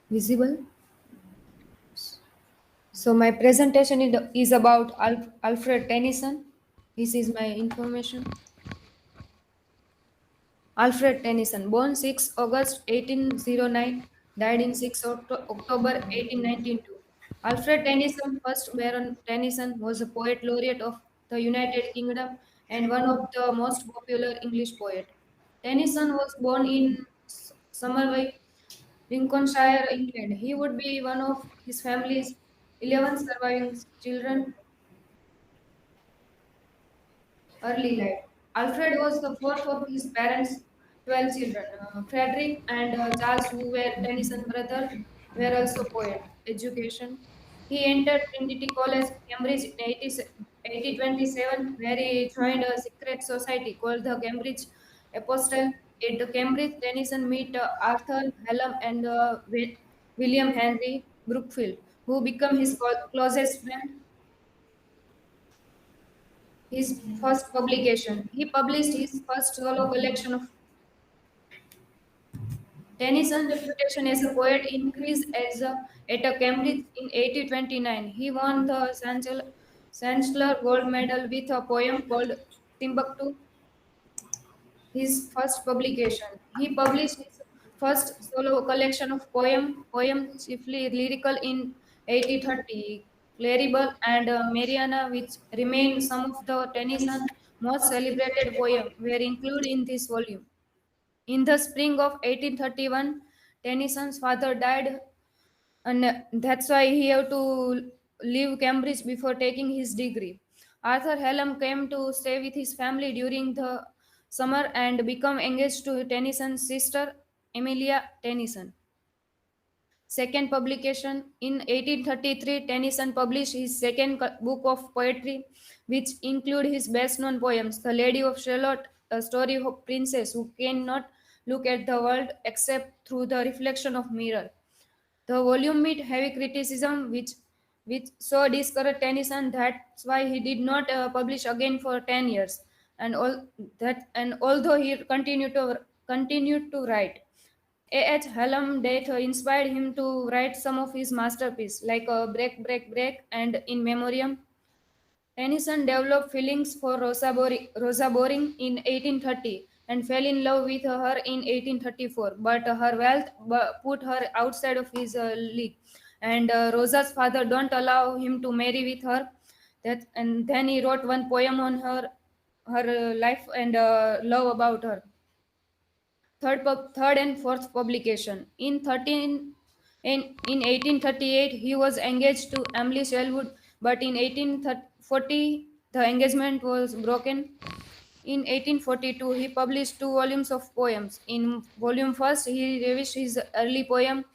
Visible. So my presentation is about Alfred Tennyson. This is my information. Alfred Tennyson, born 6 August 1809, died in 6 October 1892. Alfred Tennyson, first Baron Tennyson, was a poet laureate of the United Kingdom and one of the most popular English poets. Tennyson was born in Somerville, Lincolnshire, England. He would be one of his family's 11 surviving children. Early life. Alfred was the fourth of his parents' 12 children. Frederick and Charles, who were Tennyson's brother, were also poets. Education. He entered Trinity College, Cambridge in 1827, where he joined a secret society called the Cambridge Apostle. At Cambridge, Tennyson met Arthur Hallam and William Henry Brookfield, who became his closest friend. His first publication. He published his first solo collection of Tennyson's reputation as a poet increased at a Cambridge in 1829. He won the Chancellor Gold Medal with a poem called Timbuktu, his first publication. He published his first solo collection of poems chiefly lyrical in 1830. Claribel and Mariana, which remain some of the Tennyson's most celebrated poems, were included in this volume. In the spring of 1831, Tennyson's father died, and that's why he had to leave Cambridge before taking his degree. Arthur Hallam came to stay with his family during the summer and became engaged to Tennyson's sister, Emilia Tennyson. Second publication in 1833, Tennyson published his second book of poetry, which include his best-known poems, "The Lady of Shalott," a story of a princess who cannot look at the world except through the reflection of mirror. The volume met heavy criticism, which so discouraged Tennyson. That's why he did not publish again for 10 years. And although he continued to write, A.H. Hallam death inspired him to write some of his masterpieces like Break, Break, Break and In Memoriam. Tennyson developed feelings for Rosa Boring in 1830 and fell in love with her in 1834, but her wealth put her outside of his league. And Rosa's father don't allow him to marry with her. And then he wrote one poem on her life and love about her. Third and fourth publication. In 1838, he was engaged to Emily Sherwood, but in 1840, the engagement was broken. In 1842, he published two volumes of poems. In volume first, he revised his early poem.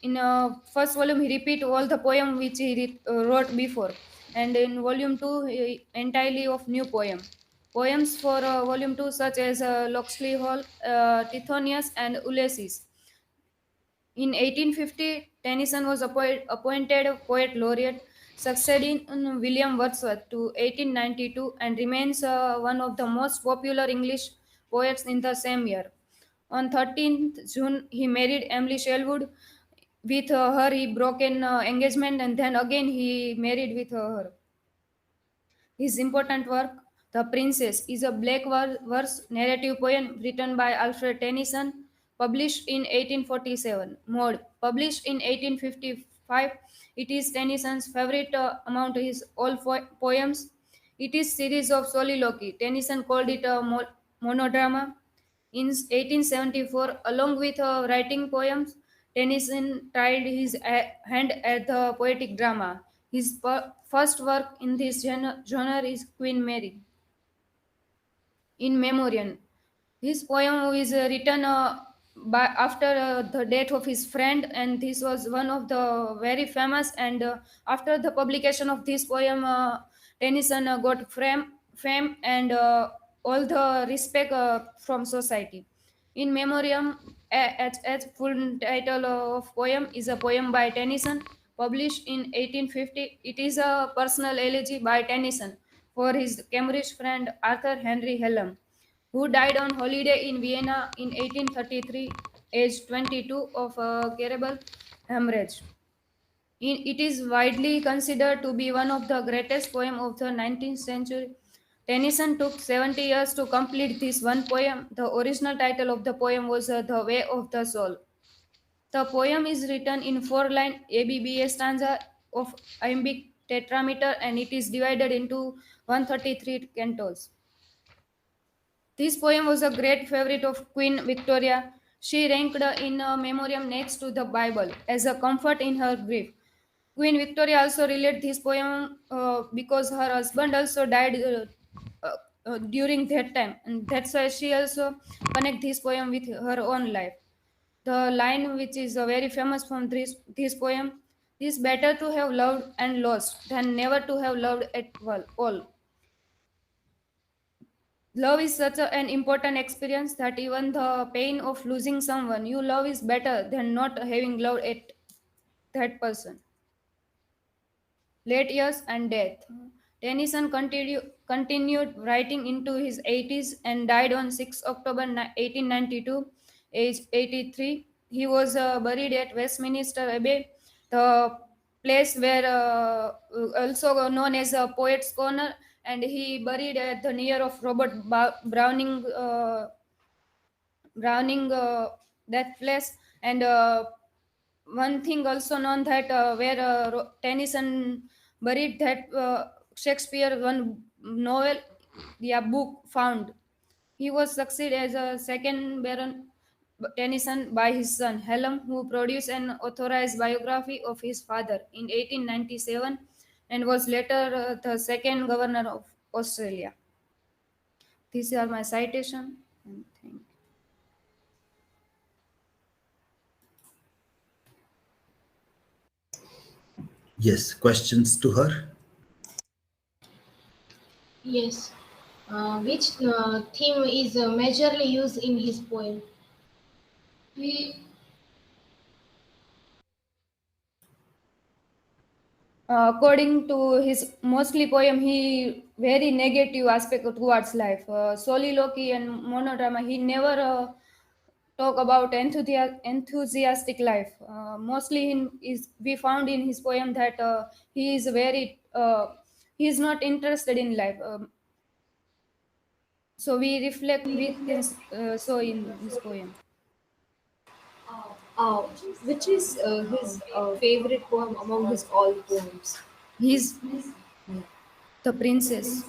In first volume, he repeat all the poem which he wrote before, and in volume two, entirely of new poem. Poems for volume two, such as Locksley Hall, Tithonius, and Ulysses. In 1850, Tennyson was appointed poet laureate, succeeding William Wordsworth to 1892, and remains one of the most popular English poets in the same year. On 13th June, he married Emily Sherwood. With her, he broke an engagement, and then again he married with her. His important work, The Princess, is a black verse narrative poem written by Alfred Tennyson, published in 1847. Maud, published in 1855. It is Tennyson's favorite among his all poems. It is series of soliloquy. Tennyson called it a monodrama. In 1874, along with writing poems, Tennyson tried his hand at the poetic drama. His first work in this genre is Queen Mary. In Memoriam. His poem is written after the death of his friend, and this was one of the very famous. And after the publication of this poem, Tennyson got fame and all the respect from society. In Memoriam, as full title of poem is a poem by Tennyson, published in 1850. It is a personal elegy by Tennyson for his Cambridge friend Arthur Henry Hallam, who died on holiday in Vienna in 1833. aged 22, of a cerebral hemorrhage. It is widely considered to be one of the greatest poems of the 19th century. Tennyson took 70 years to complete this one poem. The original title of the poem was The Way of the Soul. The poem is written in four-line ABBA stanza of iambic tetrameter, and it is divided into 133 cantos. This poem was a great favorite of Queen Victoria. She ranked in a memoriam next to the Bible as a comfort in her grief. Queen Victoria also related this poem because her husband also died uh, during that time, and that's why she also connect this poem with her own life. The line which is very famous from this poem: "It is better to have loved and lost than never to have loved at all." Love is such an important experience that even the pain of losing someone you love is better than not having loved it, that person. Late years and death. Tennyson continued writing into his 80s and died on 6 October 1892, aged 83. He was buried at Westminster Abbey, the place where also known as Poets' Corner, and he buried at the near of Robert Browning. Browning that place, and one thing also known that where Tennyson buried that Shakespeare one novel, yeah, book found. He was succeeded as a second Baron Tennyson by his son Hallam, who produced an authorized biography of his father in 1897 and was later the second governor of Australia. These are my citation. And thank you. Yes, questions to her? Yes. Which theme is majorly used in his poem? According to his mostly poem, he very negative aspect towards life. Soliloquy and monodrama. He never talk about enthusiastic life. Mostly, is we found in his poem that he is very he is not interested in life. So we reflect we can so in his poem. Uh, which is his favorite poem among his all poems? He's the princess.